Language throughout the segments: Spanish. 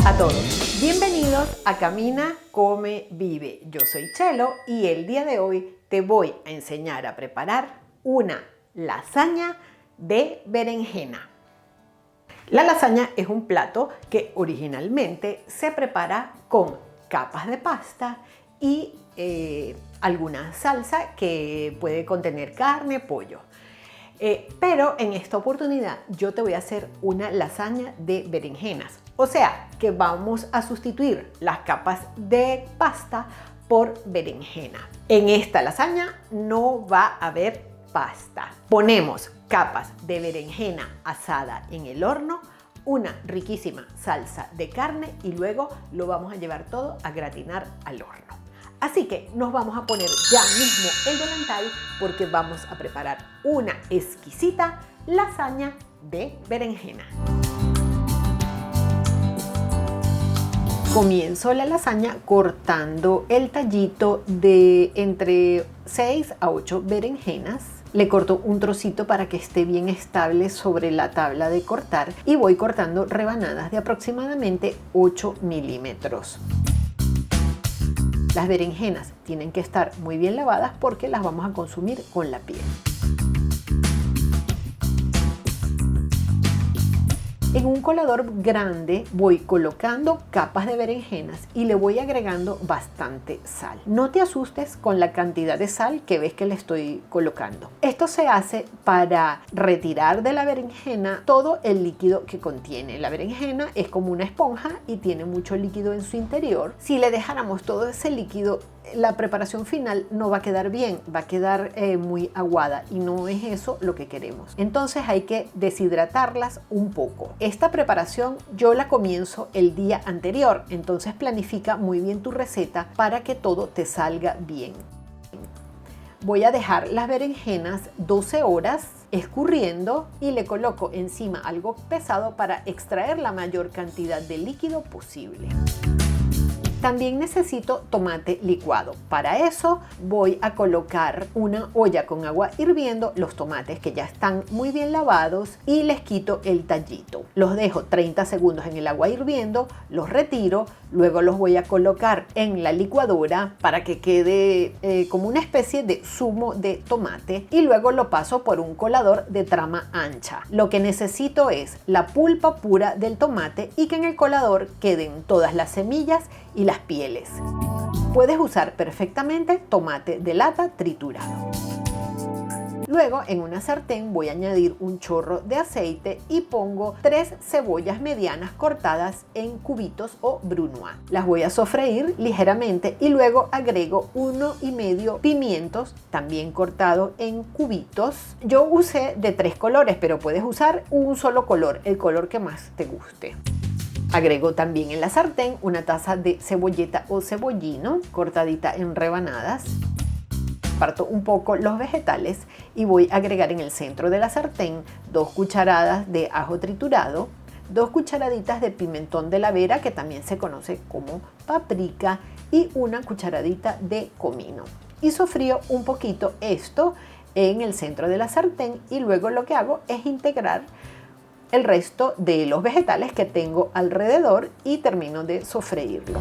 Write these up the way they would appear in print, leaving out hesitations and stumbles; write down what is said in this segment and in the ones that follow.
a todos, bienvenidos a Camina, Come, Vive. Yo soy Chelo y el día de hoy te voy a enseñar a preparar una lasaña de berenjena. La lasaña es un plato que originalmente se prepara con capas de pasta y alguna salsa que puede contener carne, pollo. Pero en esta oportunidad yo te voy a hacer una lasaña de berenjenas. O sea, que vamos a sustituir las capas de pasta por berenjena. En esta lasaña no va a haber pasta. Ponemos capas de berenjena asada en el horno, una riquísima salsa de carne y luego lo vamos a llevar todo a gratinar al horno. Así que nos vamos a poner ya mismo el delantal porque vamos a preparar una exquisita lasaña de berenjena. Comienzo la lasaña cortando el tallito de entre 6 a 8 berenjenas. Le corto un trocito para que esté bien estable sobre la tabla de cortar y voy cortando rebanadas de aproximadamente 8 milímetros. Las berenjenas tienen que estar muy bien lavadas porque las vamos a consumir con la piel. En un colador grande voy colocando capas de berenjenas y le voy agregando bastante sal. No te asustes con la cantidad de sal que ves que le estoy colocando. Esto se hace para retirar de la berenjena todo el líquido que contiene. La berenjena es como una esponja y tiene mucho líquido en su interior. Si le dejáramos todo ese líquido, la preparación final no va a quedar bien, va a quedar muy aguada y no es eso lo que queremos. Entonces hay que deshidratarlas un poco. Esta preparación yo la comienzo el día anterior, entonces planifica muy bien tu receta para que todo te salga bien. Voy a dejar las berenjenas 12 horas escurriendo y le coloco encima algo pesado para extraer la mayor cantidad de líquido posible. También necesito tomate licuado. Para eso voy a colocar una olla con agua hirviendo los tomates que ya están muy bien lavados y les quito el tallito. Los dejo 30 segundos en el agua hirviendo, los retiro, luego los voy a colocar en la licuadora para que quede como una especie de zumo de tomate y luego lo paso por un colador de trama ancha. Lo que necesito es la pulpa pura del tomate y que en el colador queden todas las semillas y las pieles. Puedes usar perfectamente tomate de lata triturado. Luego en una sartén voy a añadir un chorro de aceite y pongo 3 cebollas medianas cortadas en cubitos o brunoise. Las voy a sofreír ligeramente y luego agrego 1,5 pimientos también cortados en cubitos. Yo usé de 3 colores, pero puedes usar un solo color, el color que más te guste. Agrego también en la sartén una taza de cebolleta o cebollino cortadita en rebanadas. Parto un poco los vegetales y voy a agregar en el centro de la sartén 2 cucharadas de ajo triturado, 2 cucharaditas de pimentón de la Vera, que también se conoce como paprika, y una cucharadita de comino. Y sofrío un poquito esto en el centro de la sartén y luego lo que hago es integrar el resto de los vegetales que tengo alrededor y termino de sofreírlo.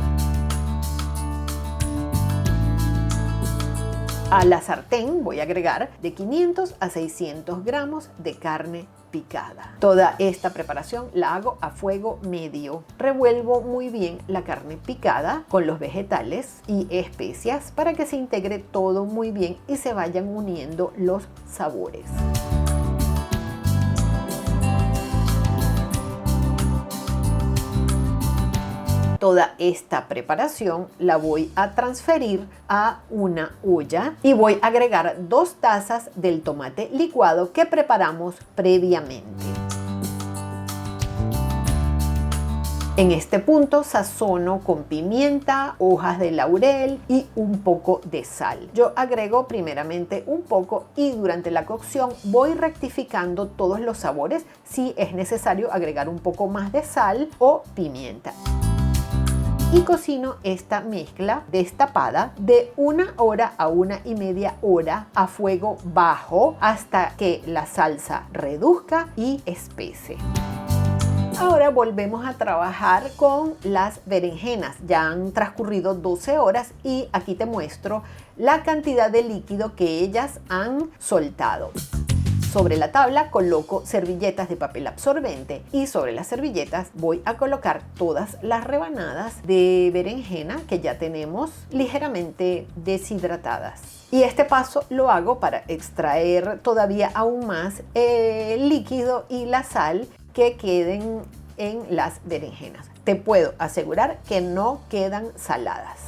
A la sartén voy a agregar de 500 a 600 gramos de carne picada. Toda esta preparación la hago a fuego medio. Revuelvo muy bien la carne picada con los vegetales y especias para que se integre todo muy bien y se vayan uniendo los sabores. Toda esta preparación la voy a transferir a una olla y voy a agregar 2 tazas del tomate licuado que preparamos previamente. En este punto sazono con pimienta, hojas de laurel y un poco de sal. Yo agrego primeramente un poco y durante la cocción voy rectificando todos los sabores si es necesario agregar un poco más de sal o pimienta. Y cocino esta mezcla destapada de 1 hora a 1,5 horas a fuego bajo hasta que la salsa reduzca y espese. Ahora volvemos a trabajar con las berenjenas. Ya han transcurrido 12 horas y aquí te muestro la cantidad de líquido que ellas han soltado. Sobre la tabla coloco servilletas de papel absorbente y sobre las servilletas voy a colocar todas las rebanadas de berenjena que ya tenemos ligeramente deshidratadas. Y este paso lo hago para extraer todavía aún más el líquido y la sal que queden en las berenjenas. Te puedo asegurar que no quedan saladas.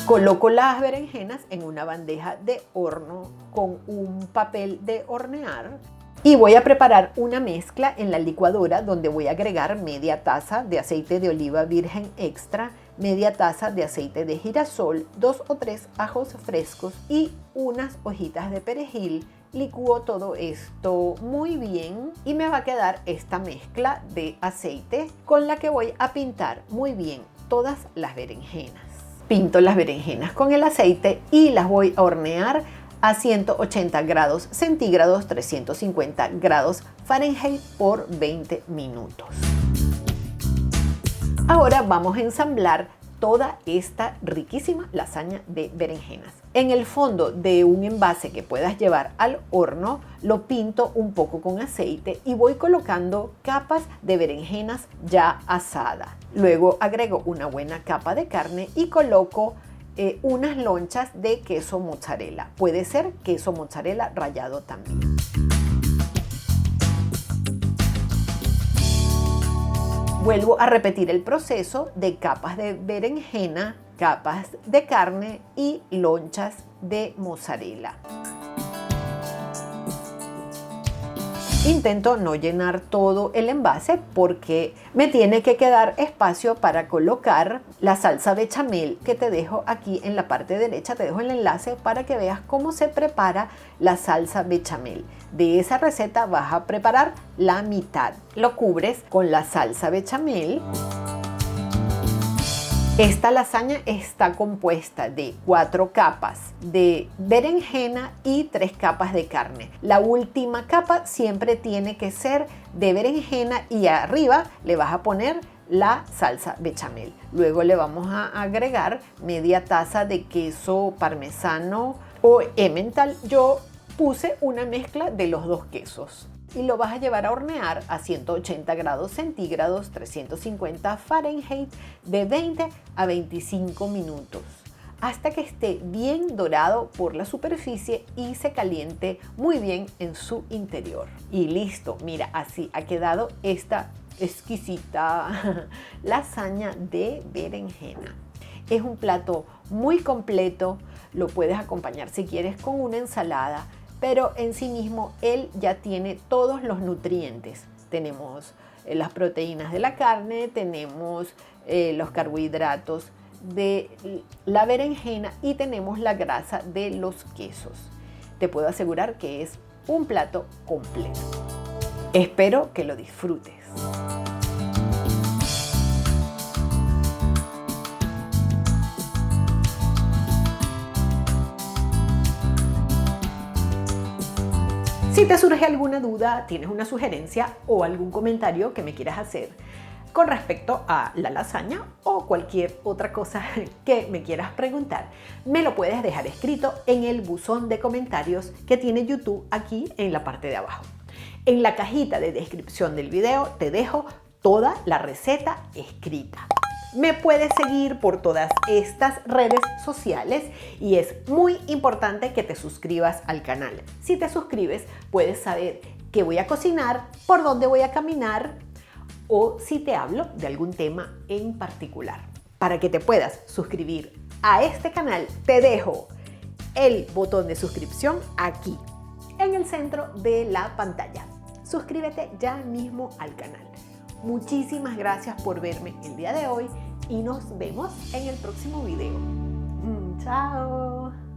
Coloco las berenjenas en una bandeja de horno con un papel de hornear y voy a preparar una mezcla en la licuadora donde voy a agregar media taza de aceite de oliva virgen extra, media taza de aceite de girasol, 2 o 3 ajos frescos y unas hojitas de perejil. Licúo todo esto muy bien y me va a quedar esta mezcla de aceite con la que voy a pintar muy bien todas las berenjenas. Pinto las berenjenas con el aceite y las voy a hornear a 180 grados centígrados, 350 grados Fahrenheit por 20 minutos. Ahora vamos a ensamblar toda esta riquísima lasaña de berenjenas. En el fondo de un envase que puedas llevar al horno, lo pinto un poco con aceite y voy colocando capas de berenjenas ya asadas. Luego agrego una buena capa de carne y coloco unas lonchas de queso mozzarella. Puede ser queso mozzarella rallado también. Vuelvo a repetir el proceso de capas de berenjena, capas de carne y lonchas de mozzarella. Intento no llenar todo el envase porque me tiene que quedar espacio para colocar la salsa bechamel que te dejo aquí en la parte derecha. Te dejo el enlace para que veas cómo se prepara la salsa bechamel. De esa receta vas a preparar la mitad. Lo cubres con la salsa bechamel. Esta lasaña está compuesta de 4 capas de berenjena y 3 capas de carne. La última capa siempre tiene que ser de berenjena y arriba le vas a poner la salsa bechamel. Luego le vamos a agregar media taza de queso parmesano o emmental. Yo puse una mezcla de los dos quesos. Y lo vas a llevar a hornear a 180 grados centígrados, 350 Fahrenheit, de 20 a 25 minutos, hasta que esté bien dorado por la superficie y se caliente muy bien en su interior. Y listo, mira, así ha quedado esta exquisita lasaña de berenjena. Es un plato muy completo, lo puedes acompañar si quieres con una ensalada, pero en sí mismo él ya tiene todos los nutrientes. Tenemos las proteínas de la carne, tenemos los carbohidratos de la berenjena y tenemos la grasa de los quesos. Te puedo asegurar que es un plato completo. Espero que lo disfrutes. Si te surge alguna duda, tienes una sugerencia o algún comentario que me quieras hacer con respecto a la lasaña o cualquier otra cosa que me quieras preguntar, me lo puedes dejar escrito en el buzón de comentarios que tiene YouTube aquí en la parte de abajo. En la cajita de descripción del video te dejo toda la receta escrita. Me puedes seguir por todas estas redes sociales y es muy importante que te suscribas al canal. Si te suscribes, puedes saber qué voy a cocinar, por dónde voy a caminar o si te hablo de algún tema en particular. Para que te puedas suscribir a este canal, te dejo el botón de suscripción aquí, en el centro de la pantalla. Suscríbete ya mismo al canal. Muchísimas gracias por verme el día de hoy y nos vemos en el próximo video. ¡Chao!